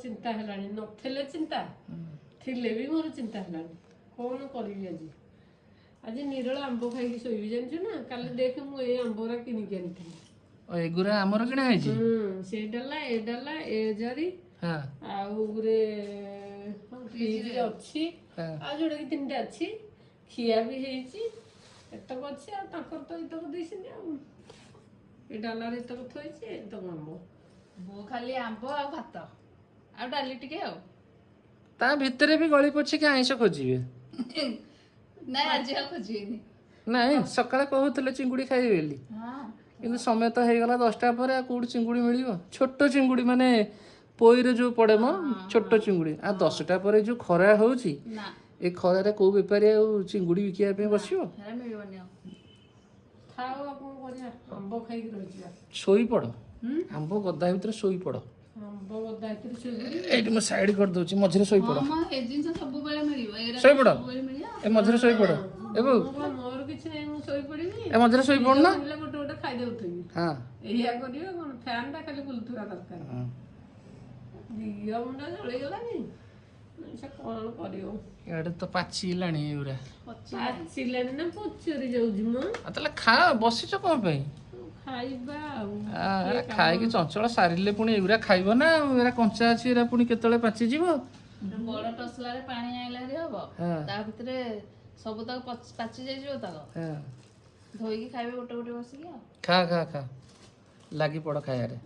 ଚିନ୍ତା ହେଲାଣି ନଥିଲେ ଚିନ୍ତା ଥିଲେ ବି ମୋର ଚିନ୍ତା ହେଲାଣି କଣ କରିବି ଆଜି ଆଜି ନିରଳ ଆମ୍ବ ଖାଇକି ଶୋଇବି ଜାଣିଛୁ ନା କାଲି ଦେଖ ମୁଁ ଏଇ ଆମ୍ବରା କିଣିକି ଆଣିଥିଲି ଏଗୁରା ଆମର କିଣା ହେଇଛି ସେ ଡାଲା ଏ ଡାଲା ଏ ଜରି ହଁ ଆଉ ଗୁରେ ଫ୍ରିଜରେ ଅଛି ଆଉ ଯୋଉଟା କି 3ଟା ଅଛି ଖିଆ ବି ହେଇଛି ଏତକ ଅଛି ଆଉ ତାଙ୍କର ତ ଏତକ ଦେଇଛନ୍ତି ଆଉ ଏ ଡାଲାରେ ଏତକ ଥୋଇଛି ଏତକ ଆମ୍ବ ବୋଉ ଖାଲି ଆମ୍ବ ଆଉ ଭାତ ଆଉ ଡାଲି ଟିକେ ଆଉ ତା ଭିତରେ ବି ଗଳି ପଡିଛି ଆଇଁଷ ଖୋଜିବେ ନାଇଁ ଆଜି ଆଉ ଖୋଜିବେନି ନାଇଁ ସକାଳେ କହୁଥିଲେ ଚିଙ୍ଗୁଡି ଖାଇବେ ବୋଲି ହଁ କିନ୍ତୁ ସମୟ ତ ହେଇଗଲା 10ଟା ପରେ ଆଉ କୋଉଠି ଚିଙ୍ଗୁଡି ମିଳିବ ଛୋଟ ଚିଙ୍ଗୁଡି ମାନେ ପୋଇରେ ଯୋଉ ପଡେ ମ ଛୋଟ ଚିଙ୍ଗୁଡି ଆଉ 10ଟା ପରେ ଯୋଉ ଖରା ହଉଛି ନା ଏ ଖରାରେ କୋଉ ବେପାରୀ ଆଉ ଚିଙ୍ଗୁଡି ବିକିବା ପାଇଁ ବସିବ ହେରା ମିଳିବନି ଆଉ ଖାଉ ଆଉ କଣ କରିବା ଆମ୍ବ ଖାଇକି ରହିଯିବା ଶୋଇପଡ ଆମ୍ବ ଗଦା ଭିତରେ ଶୋଇପଡ ଆମ୍ବ ଗଦା ଭିତରେ ଶୋଇପଡିବି ଏଇଠି ମୁଁ ସାଇଡ କରିଦଉଛି ମଝିରେ ଶୋଇପଡ ହଁ ଏ ଜିନିଷ ସବୁବେଳେ ମିଳିବ ଏଗୁରା ଶୋଇପଡ ସବୁବେଳେ ମିଳିବ ଏ ମଝିରେ ଶୋଇପଡ ଏ ବୋଉ ମୋର କିଛି ନାହିଁ ମୁଁ ଶୋଇପଡିବି ଏ ମଝିରେ ଶୋଇପଡ ନା ଗୋଟେ ଗୋଟେ ଖାଇଦଉଥିବି ହଁ ଏଇଆ କରିବ କଣ ଫ୍ୟାନ ଟା ଖାଲି ବୁଲୁଥିବା ଦରକାର ଦିଅ ମୁଣ୍ଡ ଜଳିଗଲାନି ସେ କଣ କରିବ ଇଆଡେ ତ ପାଚିଲାଣି ଏଗୁରା ପାଚିଲାଣି ନା ପଚରି ଯାଉଛି ମ ଆଉ ତାହେଲେ ଖା ବସିଛ କଣ ପାଇଁ ଖାଇବା ଆଉ ଏରା ଖାଇକି ଚଞ୍ଚଳ ସାରିଲେ ପୁଣି ଏଗୁରା ଖାଇବ ନା ଏରା କଞ୍ଚା ଅଛି ଏରା ପୁଣି କେତେବେଳେ ପାଚିଯିବ ବଡ ଟସଲାରେ ପାଣି ଆଇଲା ହେରି ହବ ତା ଭିତରେ ସବୁ ତକ ପାଚି ଯାଇଯିବ ତକ ଧୋଇକି ଖାଇବେ ଗୋଟେ ଗୋଟେ ବସିକି ଆଉ ଖା ଖା ଖା ଲାଗି ପଡ ଖାଇବାରେ